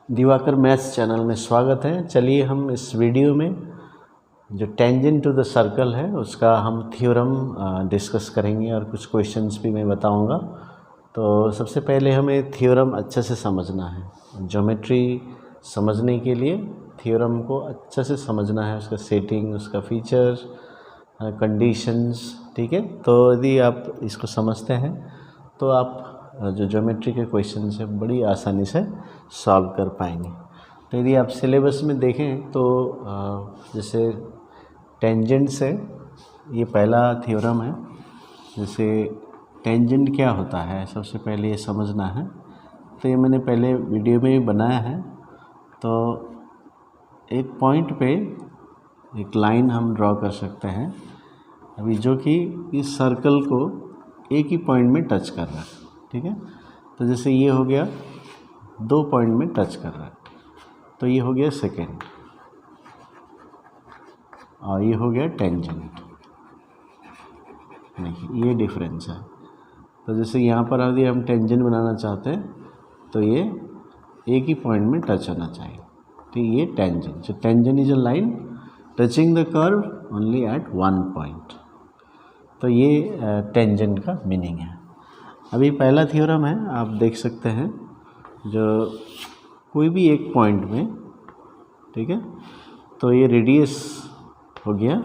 Diwakar maths channel में स्वागत है। चलिए हम इस वीडियो में जो टेंजेंट टू द सर्कल है उसका हम थ्योरम डिस्कस करेंगे और कुछ क्वेश्चंस भी मैं बताऊंगा। तो सबसे पहले हमें थ्योरम अच्छे से समझना है। ज्योमेट्री समझने के लिए थ्योरम को अच्छे से समझना है, उसका सेटिंग, उसका फीचर्स, कंडीशंस, ठीक है। तो यदि आप इसको समझते हैं तो आप जो ज्योमेट्री के क्वेश्चन है बड़ी आसानी से सॉल्व कर पाएंगे। तो यदि आप सिलेबस में देखें तो जैसे टेंजेंट से ये पहला थ्योरम है। जैसे टेंजेंट क्या होता है सबसे पहले ये समझना है। तो ये मैंने पहले वीडियो में भी बनाया है। तो एक पॉइंट पे एक लाइन हम ड्रॉ कर सकते हैं अभी, जो कि इस सर्कल को एक ही पॉइंट में टच कर रहा है, ठीक है। तो जैसे ये हो गया, दो पॉइंट में टच कर रहा है, तो ये हो गया सेकेंड, और ये हो गया टेंजेंट। नहीं, ये डिफरेंस है। तो जैसे यहाँ पर यदि हम टेंजेंट बनाना चाहते हैं तो ये एक ही पॉइंट में टच होना चाहिए, ठीक। ये tangent, so tangent is a line touching the curve only at one point. तो ये टेंजेंट का मीनिंग है। अभी पहला थ्योरम है, आप देख सकते हैं, जो कोई भी एक पॉइंट में, ठीक है, तो ये रेडियस हो गया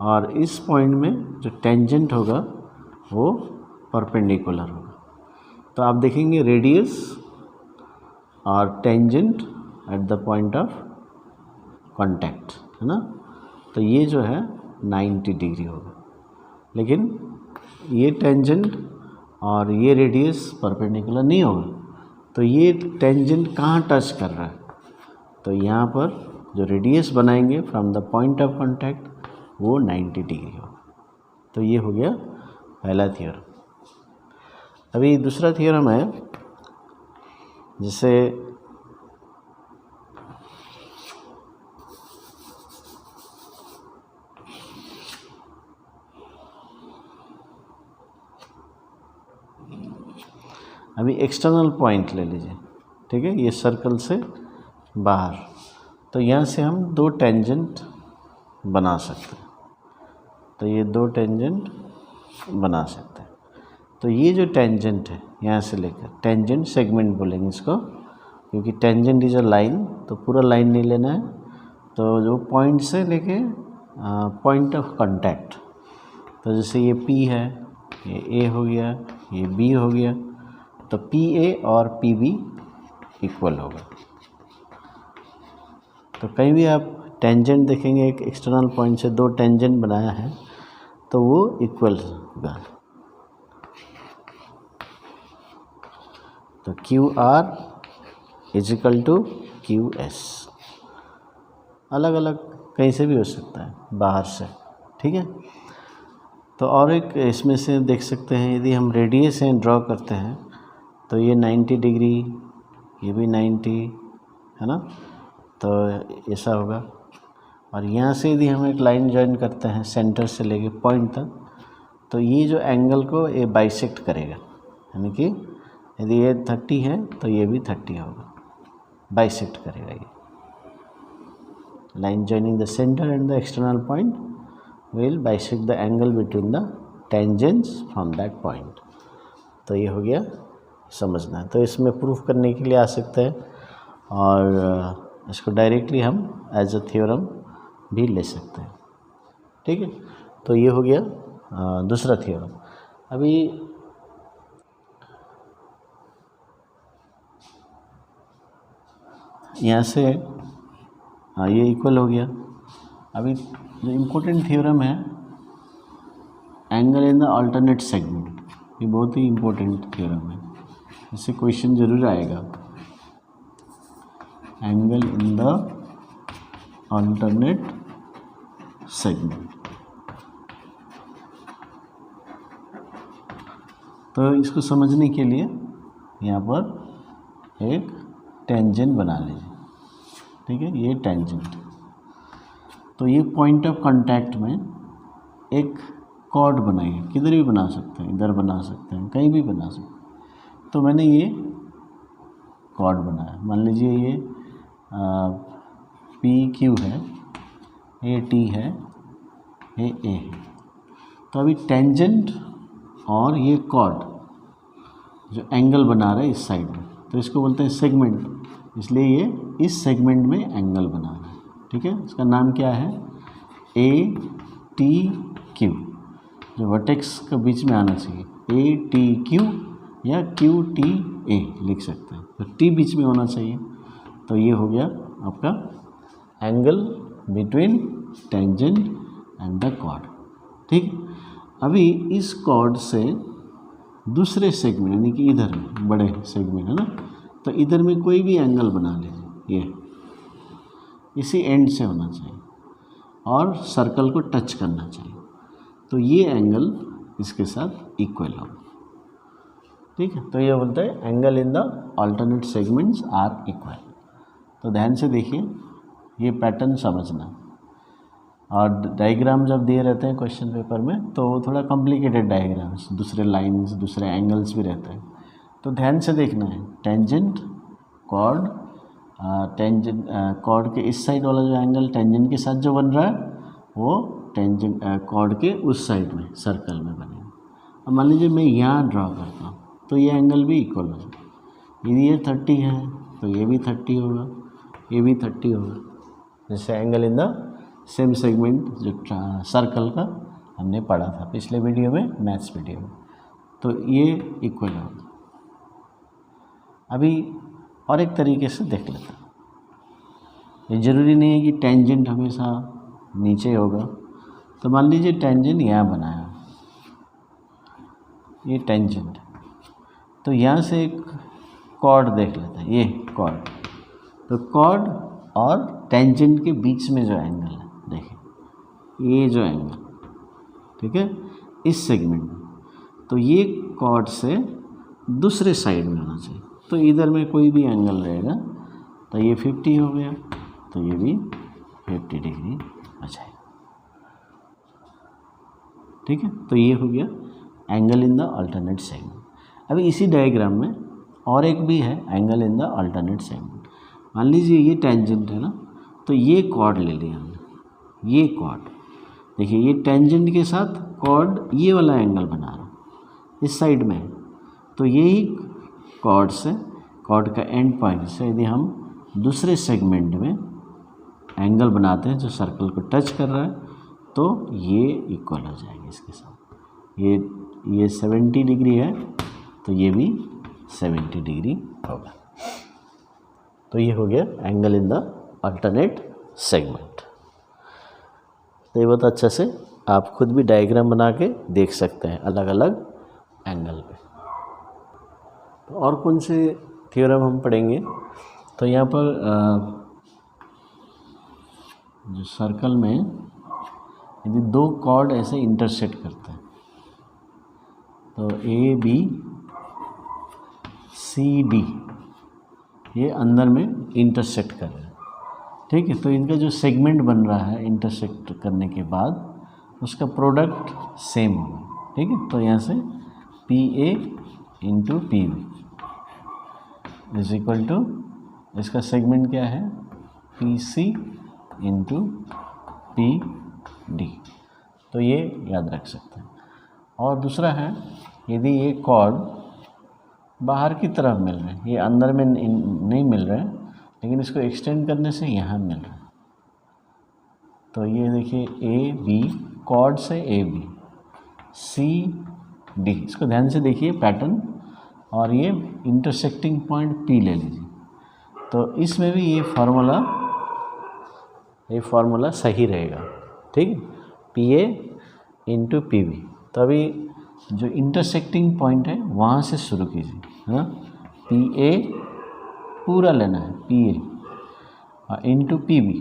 और इस पॉइंट में जो टेंजेंट होगा वो परपेंडिकुलर होगा। तो आप देखेंगे रेडियस और tangent at the point of contact, है ना। तो ये जो है 90 डिग्री होगा, लेकिन ये टेंजेंट और ये रेडियस परपेंडिकुलर नहीं होगा। तो ये टेंजेंट कहाँ टच कर रहा है, तो यहाँ पर जो रेडियस बनाएंगे from the point of contact वो 90 डिग्री होगा। तो ये हो गया पहला थ्योरम। अभी दूसरा थ्योरम है, जैसे अभी एक्सटर्नल पॉइंट ले लीजिए, ठीक है, ये सर्कल से बाहर। तो यहाँ से हम दो टेंजेंट बना सकते हैं। तो ये दो टेंजेंट बना सकते हैं। तो ये जो टेंजेंट है यहाँ से लेकर, टेंजेंट सेगमेंट बोलेंगे इसको, क्योंकि टेंजेंट इज अ लाइन, तो पूरा लाइन नहीं लेना है। तो जो पॉइंट से लेके पॉइंट ऑफ कांटेक्ट, तो जैसे ये P है, ये A हो गया, ये B हो गया, तो PA और PB इक्वल होगा। तो कहीं भी आप टेंजेंट देखेंगे, एक एक्सटर्नल पॉइंट से दो टेंजेंट बनाया है तो वो इक्वल होगा। तो QR is equal to QS। अलग अलग कहीं से भी हो सकता है, बाहर से, ठीक है। तो और एक इसमें से देख सकते हैं, यदि हम रेडियस हैं ड्रॉ करते हैं तो ये 90 डिग्री, ये भी 90, है ना। तो ऐसा होगा। और यहाँ से यदि हम एक लाइन ज्वाइन करते हैं सेंटर से लेके पॉइंट तक, तो ये जो एंगल को ये बाइसेक्ट करेगा, यानी कि यदि ये 30 है तो ये भी 30 होगा, बाइसेक्ट करेगा। ये line joining the centre and the external point will bisect the angle between the tangents from that point. तो ये हो गया, समझना है। तो इसमें प्रूफ करने के लिए आ सकते हैं और इसको डायरेक्टली हम एज अ थ्योरम भी ले सकते हैं, ठीक है। तो ये हो गया दूसरा थ्योरम। अभी यहाँ से ये इक्वल हो गया। अभी जो इम्पोर्टेंट थ्योरम है, angle in the alternate segment, ये बहुत ही इम्पोर्टेंट थ्योरम है। इससे क्वेश्चन जरूर आएगा, angle in the alternate segment. तो इसको समझने के लिए यहाँ पर एक टेंजेंट बना लीजिए, ठीक है। ये टेंजेंट, तो ये पॉइंट ऑफ कांटेक्ट में एक कॉर्ड बनाइए, किधर भी बना सकते हैं, इधर बना सकते हैं, कहीं भी बना सकते हैं। तो मैंने ये कॉर्ड बनाया, मान लीजिए ये पी क्यू है, ए टी है, ए है। तो अभी टेंजेंट और ये कॉर्ड जो एंगल बना रहा है इस साइड में, तो इसको बोलते हैं सेगमेंट, इसलिए ये इस सेगमेंट में एंगल बना रहा है। ठीक है, इसका नाम क्या है, ए टी क्यू, जो वर्टेक्स के बीच में आना चाहिए, ए टी क्यू या क्यू टी ए लिख सकते हैं, तो टी बीच में होना चाहिए। तो ये हो गया आपका angle between tangent and the chord. ठीक, अभी इस कॉर्ड से दूसरे सेगमेंट यानी कि इधर में बड़े सेगमेंट है ना, तो इधर में कोई भी एंगल बना लीजिए, ये इसी एंड से होना चाहिए और सर्कल को टच करना चाहिए, तो ये एंगल इसके साथ इक्वल होगा। ठीक है, तो ये बोलते हैं angle in the alternate segments are equal. तो ध्यान से देखिए, ये पैटर्न समझना, और डायग्राम जब दिए रहते हैं क्वेश्चन पेपर में तो थोड़ा कॉम्प्लिकेटेड डायग्राम्स, दूसरे लाइंस, दूसरे एंगल्स भी रहते हैं, तो ध्यान से देखना है। टेंजेंट कॉर्ड, टेंजेंट कॉर्ड के इस साइड वाला जो एंगल टेंजेंट के साथ जो बन रहा है वो टेंजेंट कॉर्ड के उस साइड में सर्कल में बनेगा। अब मान लीजिए मैं यहाँ ड्रॉ करता हूँ तो ये एंगल भी इक्वल होगा, यदि ये 30 है तो ये भी 30 होगा, ये भी 30 होगा, जैसे angle in the same segment जो सर्कल का हमने पढ़ा था पिछले वीडियो में, मैथ्स वीडियो में, तो ये इक्वल होगा। अभी और एक तरीके से देख लेते हैं, ये ज़रूरी नहीं है कि टेंजेंट हमेशा नीचे होगा। तो मान लीजिए टेंजेंट यहाँ बनाया, ये टेंजेंट, तो यहाँ से एक कॉर्ड देख लेते हैं, ये कॉर्ड, तो कॉर्ड और टेंजेंट के बीच में जो एंगल है, देखिए ये जो एंगल, ठीक है, इस सेगमेंट में, तो ये कॉर्ड से दूसरे साइड में होना चाहिए, तो इधर में कोई भी एंगल रहेगा तो ये 50 हो गया, तो ये भी 50 डिग्री हो जाएगा। ठीक है, तो ये हो गया angle in the alternate segment. अभी इसी डायग्राम में और एक भी है angle in the alternate segment. मान लीजिए ये टेंजेंट है ना, तो ये कॉर्ड ले लिया हमने, ये कॉर्ड, देखिए ये टेंजेंट के साथ कॉर्ड ये वाला एंगल बना रहा है इस साइड में, तो यही कॉर्ड से, कॉर्ड का एंड पॉइंट से यदि हम दूसरे सेगमेंट में एंगल बनाते हैं जो सर्कल को टच कर रहा है, तो ये इक्वल हो जाएगा इसके साथ। ये 70 डिग्री है तो ये भी 70 डिग्री होगा। तो ये हो गया angle in the alternate segment. तो ये बहुत अच्छा से आप खुद भी डायग्राम बना के देख सकते हैं अलग अलग एंगल पे। तो और कौन से थ्योरम हम पढ़ेंगे, तो यहाँ पर जो सर्कल में यदि दो कॉर्ड ऐसे इंटरसेक्ट करते हैं, तो ए बी सी डी ये अंदर में इंटरसेक्ट कर रहे हैं, ठीक है, तो इनका जो सेगमेंट बन रहा है इंटरसेक्ट करने के बाद उसका प्रोडक्ट सेम होगा। ठीक है, तो यहाँ से P A into P B is equal to, इसका सेगमेंट क्या है, P C into P D, तो ये याद रख सकते हैं। और दूसरा है, यदि ये कॉर्ड बाहर की तरफ मिल रहे हैं, ये अंदर में नहीं मिल रहे हैं, लेकिन इसको एक्सटेंड करने से यहाँ मिल रहा है, तो ये देखिए ए बी, कॉर्ड से ए बी, सी डी, इसको ध्यान से देखिए पैटर्न, और ये इंटरसेक्टिंग पॉइंट पी ले लीजिए, तो इसमें भी ये फार्मूला सही रहेगा। ठीक, P A into P B, तो अभी जो इंटरसेक्टिंग पॉइंट है वहाँ से शुरू कीजिए, है ना, पी ए पूरा लेना है, P A into P B,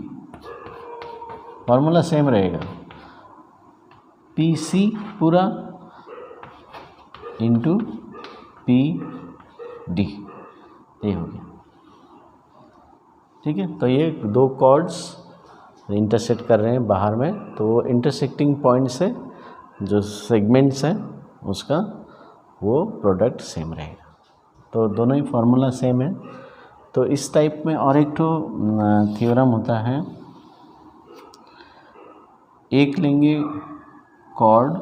formula same रहेगा, पी सी पूरा इंटू पी डी, ये हो गया। ठीक है, तो ये दो कॉर्ड्स इंटरसेक्ट कर रहे हैं बाहर में, तो इंटरसेक्टिंग पॉइंट से जो सेगमेंट्स हैं उसका वो प्रोडक्ट सेम रहेगा। तो दोनों ही फार्मूला सेम है, तो इस टाइप में और एक तो थ्योरम होता है, एक लेंगे कॉर्ड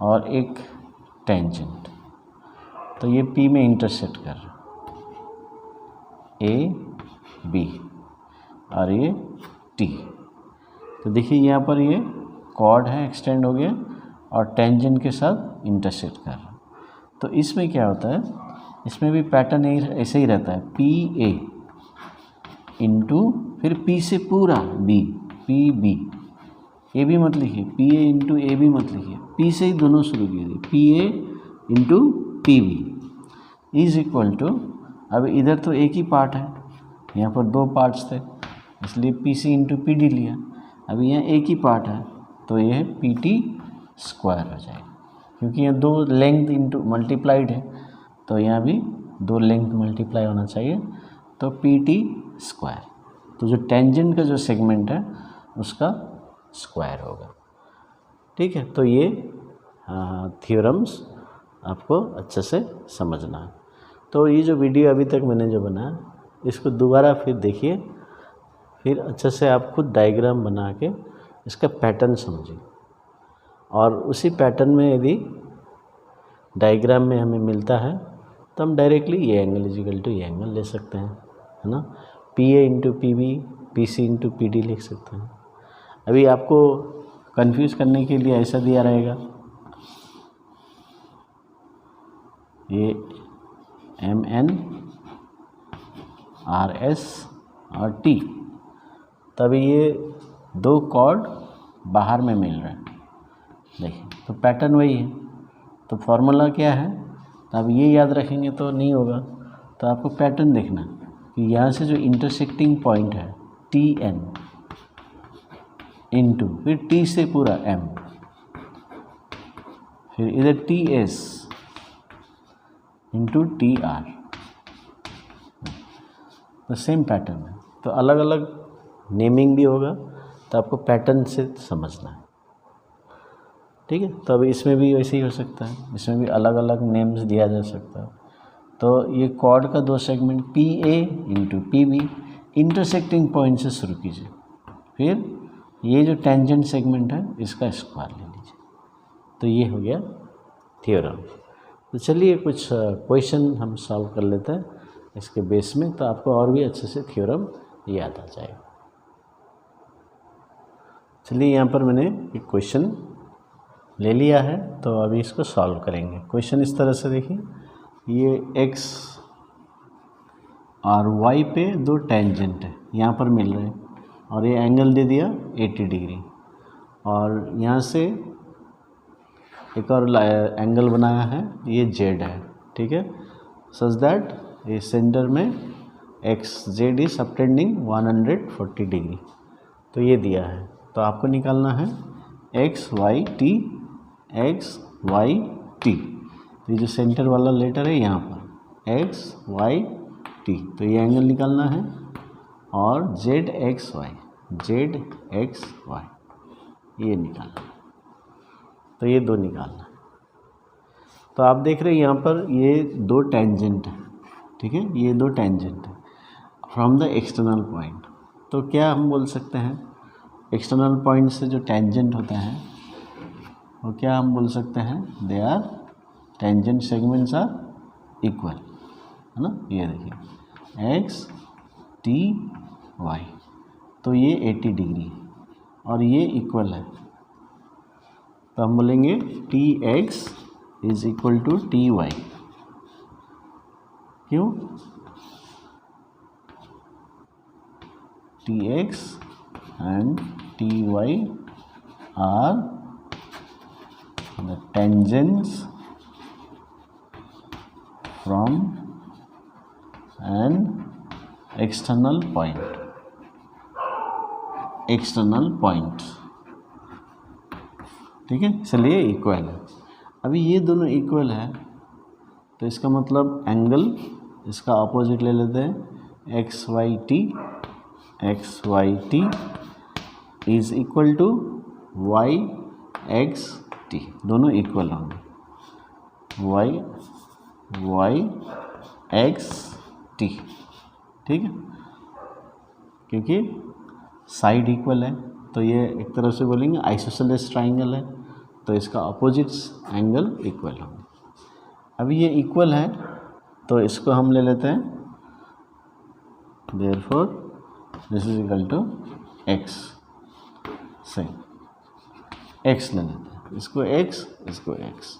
और एक टेंजेंट, तो ये P में इंटरसेक्ट कर रहा A B और ये T। तो देखिए यहाँ पर ये कॉर्ड है, एक्सटेंड हो गया और टेंजेंट के साथ इंटरसेक्ट कर रहा। तो इसमें क्या होता है, इसमें भी पैटर्न ऐसे ही रहता है, पी ए इंटू फिर P से पूरा B, पी बी, ए भी मत लिखिए, पी ए इंटू ए भी मत लिखिए, P से ही दोनों शुरू कीजिए, P A into P B is equal to, अब इधर तो एक ही पार्ट है, यहाँ पर दो पार्ट्स थे इसलिए P C into P D लिया, अब यहाँ एक ही पार्ट है तो यह पी टी स्क्वायर हो जाएगा, क्योंकि यहाँ दो लेंथ इंटू मल्टीप्लाइड है तो यहाँ भी दो लेंथ मल्टीप्लाई होना चाहिए, तो पी टी स्क्वायर, तो जो टेंजेंट का जो सेगमेंट है उसका स्क्वायर होगा। ठीक है, तो ये थ्योरम्स आपको अच्छे से समझना है। तो ये जो वीडियो अभी तक मैंने जो बनाया इसको दोबारा फिर देखिए, फिर अच्छे से आप खुद डायग्राम बना के इसका पैटर्न समझिए, और उसी पैटर्न में यदि डायग्राम में हमें मिलता है तो हम डायरेक्टली ये एंगल इज इक्वल टू ये एंगल ले सकते हैं, है ना, P A into P B, P C into P D लिख सकते हैं। अभी आपको कंफ्यूज करने के लिए ऐसा दिया रहेगा, ये एम एन आर एस और टी, तभी ये दो कॉर्ड बाहर में मिल रहे हैं, देखिए तो पैटर्न वही है। तो फॉर्मूला क्या है, तो अब ये याद रखेंगे तो नहीं होगा, तो आपको पैटर्न देखना कि यहाँ से जो इंटरसेक्टिंग पॉइंट है टी एन इंटू फिर टी से पूरा एम, फिर इधर T S into T R, तो सेम पैटर्न है, तो अलग अलग नेमिंग भी होगा, तो आपको पैटर्न से समझना है। ठीक है, तो अभी इसमें भी वैसे ही हो सकता है, इसमें भी अलग अलग नेम्स दिया जा सकता है। तो ये कॉर्ड का दो segment P A into P B, intersecting point से शुरू कीजिए, फिर ये जो टेंजेंट सेगमेंट है इसका स्क्वायर ले लीजिए, तो ये हो गया थ्योरम। तो चलिए कुछ क्वेश्चन हम सॉल्व कर लेते हैं इसके बेस में, तो आपको और भी अच्छे से थ्योरम याद आ जाएगा। चलिए यहाँ पर मैंने एक क्वेश्चन ले लिया है, तो अभी इसको सॉल्व करेंगे। क्वेश्चन इस तरह से देखिए, ये x और y पे दो टेंजेंट है यहाँ पर मिल रहे हैं, और ये एंगल दे दिया 80 डिग्री, और यहाँ से एक और एंगल बनाया है, ये z है, ठीक है, सच दैट ये सेंटर में X Z is subtending 140 degree, तो ये दिया है। तो आपको निकालना है X Y T, X Y T, तो ये जो सेंटर वाला लेटर है यहाँ पर एक्स वाई टी, तो ये एंगल निकालना है, और Z X Y, Z X Y ये निकालना है, तो ये दो निकालना है। तो आप देख रहे हैं यहाँ पर ये दो टेंजेंट है, ठीक है, ये दो टेंजेंट है फ्रॉम द एक्सटर्नल पॉइंट। तो क्या हम बोल सकते हैं, एक्सटर्नल पॉइंट से जो टेंजेंट होता है वो क्या हम बोल सकते हैं, they are tangent segments are equal, है ना। ये देखिए एक्स टी वाई, तो ये 80 डिग्री और ये इक्वल है, तो हम बोलेंगे T X is equal to T Y. क्यों, T X and T Y are the tangents from an external point, external point, ठीक है, इसलिए इक्वल है। अभी ये दोनों इक्वल है, तो इसका मतलब एंगल इसका अपोजिट ले लेते हैं, X Y T is equal to Y X T, दोनों इक्वल होंगे, वाई एक्स टी, ठीक है, क्योंकि साइड इक्वल है तो ये एक तरफ से बोलेंगे आइसोसेलेस ट्राइंगल है तो इसका अपोजिट्स एंगल इक्वल होंगे। अभी ये इक्वल है तो इसको हम ले लेते हैं, therefore this is equal to X, सही एक्स ले लेते हैं, इसको एक्स इसको एक्स।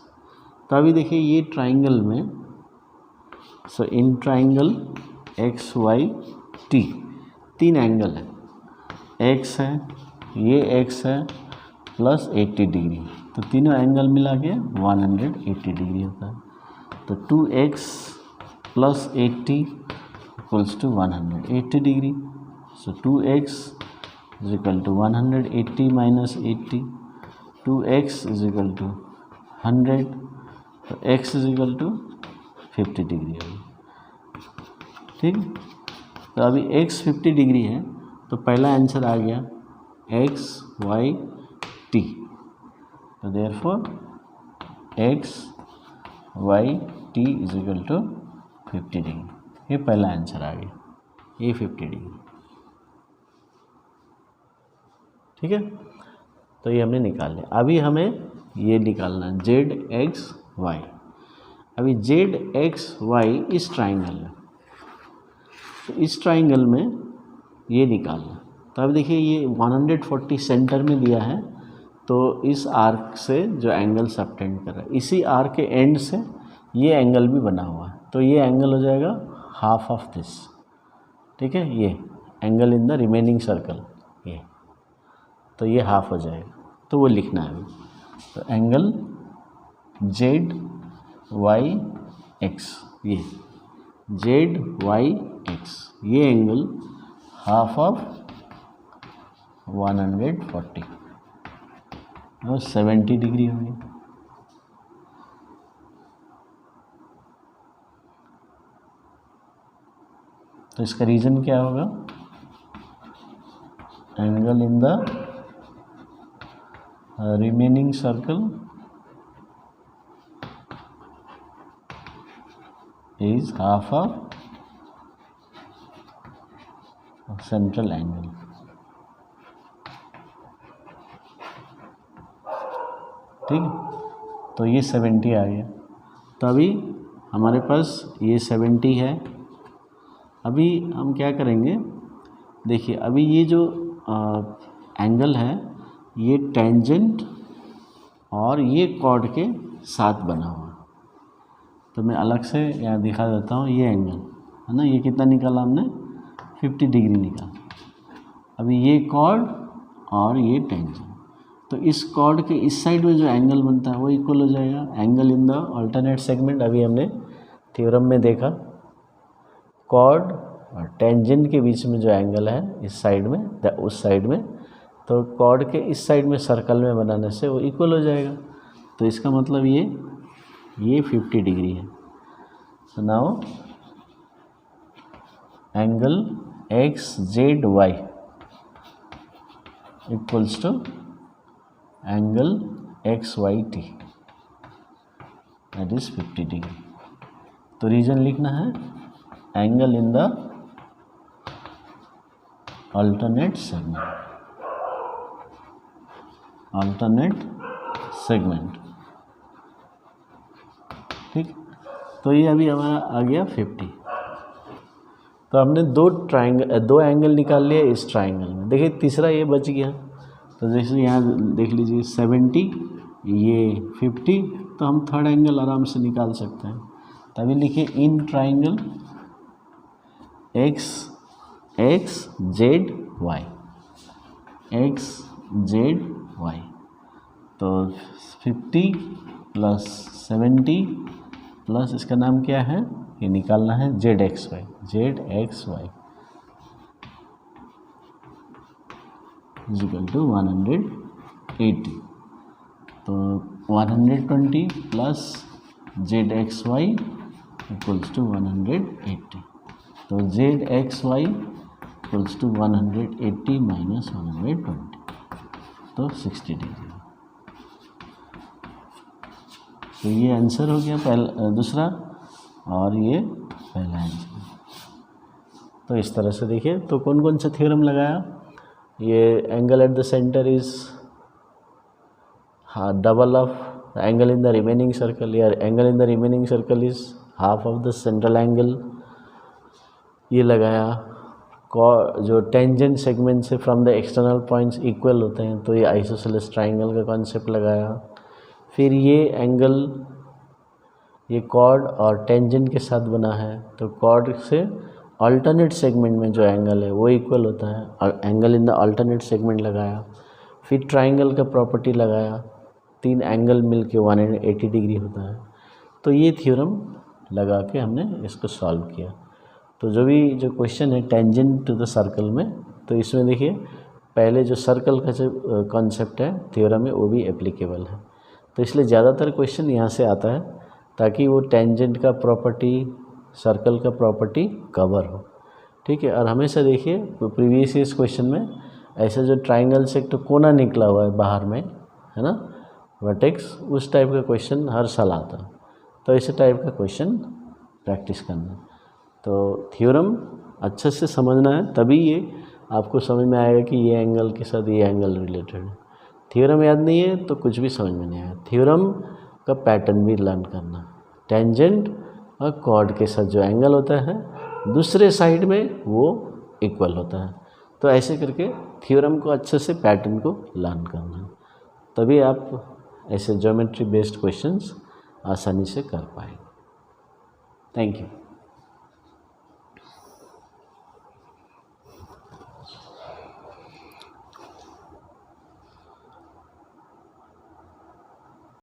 तो अभी देखिए ये ट्राइंगल में, so in triangle X Y T 3 angle है, एक्स है, ये एक्स है प्लस 80 डिग्री, तो तीनों एंगल मिला के 180 डिग्री होता है। तो 2x plus 80 equals to 180 degree, so 2x is equal to 180 minus 80, 2x is equal to 100, तो x is equal to 50 degree होगी, ठीक है। तो अभी x 50 डिग्री है तो पहला आंसर आ गया x y t, तो therefore x y t is equal to 50 degree, ये पहला आंसर आ गया, ये 50 डिग्री, ठीक है। तो ये हमने निकाल लिया। अभी हमें ये निकालना है जेड एक्स वाई। अभी जेड एक्स वाई इस ट्राइंगल है, तो इस ट्राइंगल में ये निकालना। तो अब देखिए ये 140 सेंटर में दिया है, तो इस आर्क से जो एंगल सबटेंड कर रहा है, इसी आर्क के एंड से ये एंगल भी बना हुआ है, तो ये एंगल हो जाएगा हाफ ऑफ दिस, ठीक है। ये angle in the remaining circle, ये तो ये हाफ हो जाएगा, तो वो लिखना है अभी। तो एंगल जेड वाई एक्स, ये जेड वाई एक्स, ये एंगल हाफ ऑफ 140 और 70 डिग्री होगी। तो इसका रीज़न क्या होगा, angle in the remaining circle is half of central angle, ठीक है। तो ये 70 आ गया, तो अभी हमारे पास ये 70 है। अभी हम क्या करेंगे, देखिए अभी ये जो एंगल है ये टेंजेंट और ये कॉर्ड के साथ बना हुआ, तो मैं अलग से यहाँ दिखा देता हूँ। ये एंगल है ना, ये कितना निकाला हमने, 50 डिग्री निकाला। अभी ये कॉर्ड और ये टेंजेंट, तो इस कॉर्ड के इस साइड में जो एंगल बनता है वो इक्वल हो जाएगा angle in the alternate segment. अभी हमने थ्योरम में देखा, कॉर्ड और टेंजेंट के बीच में जो एंगल है इस साइड में उस साइड में, तो कॉर्ड के इस साइड में सर्कल में बनाने से वो इक्वल हो जाएगा। तो इसका मतलब ये 50 डिग्री है। So now angle X Z Y equals to angle X Y T, that is 50 degree. तो रीजन लिखना है angle in the alternate segment, ठीक। तो ये अभी हमारा आ गया 50। तो हमने दो एंगल निकाल लिया इस ट्राइंगल में। देखिए तीसरा ये बच गया, तो जैसे यहाँ देख लीजिए 70, ये 50, तो हम थर्ड एंगल आराम से निकाल सकते हैं। तभी लिखिए in triangle X Z Y, X Z Y, तो 50 प्लस 70 प्लस इसका नाम क्या है, ये निकालना है Z X Y is equal to 180। तो 120 plus Z X Y equals to 180। तो Z X Y equals to 180 minus 120, तो 60 डिग्री। तो ये आंसर हो गया पहला, दूसरा, और ये पहला आंसर। तो इस तरह से देखिए, तो कौन कौन सा थ्योरम लगाया, ये angle at the centre is double of angle in the remaining circle, या angle in the remaining circle is half of the central angle, ये लगाया। जो टेंजेंट सेगमेंट से from the external points equal होते हैं, तो ये आइसोसेलेस ट्राइंगल का कॉन्सेप्ट लगाया। फिर ये एंगल, ये कॉर्ड और टेंजेंट के साथ बना है, तो कॉर्ड से अल्टरनेट सेगमेंट में जो एंगल है वो इक्वल होता है, angle in the alternate segment लगाया। फिर ट्राइंगल का प्रॉपर्टी लगाया, 3 एंगल मिल के 180 डिग्री होता है। तो ये थ्योरम लगा के हमने इसको सॉल्व किया। तो जो क्वेश्चन है टेंजेंट टू द सर्कल में, तो इसमें देखिए पहले जो सर्कल का जो कॉन्सेप्ट है थ्योरम है वो भी एप्लीकेबल है, तो इसलिए ज़्यादातर क्वेश्चन यहाँ से आता है ताकि वो टेंजेंट का प्रॉपर्टी, सर्कल का प्रॉपर्टी कवर हो। ठीक है, और हमेशा देखिए प्रीवियस ईयर्स क्वेश्चन में ऐसा जो ट्राइंगल से एक तो कोना निकला हुआ है बाहर में, है ना, वर्टेक्स, उस टाइप का क्वेश्चन हर साल आता है। तो ऐसे टाइप का क्वेश्चन प्रैक्टिस करना। तो थ्योरम अच्छे से समझना है, तभी ये आपको समझ में आएगा कि ये एंगल के साथ ये एंगल रिलेटेड है। थ्योरम याद नहीं है तो कुछ भी समझ में नहीं आएगा। थ्योरम का पैटर्न भी लर्न करना, टेंजेंट और कॉर्ड के साथ जो एंगल होता है दूसरे साइड में वो इक्वल होता है। तो ऐसे करके थ्योरम को अच्छे से पैटर्न को लर्न करना, तभी आप ऐसे ज्योमेट्री बेस्ड क्वेश्चंस आसानी से कर पाएंगे। Thank you.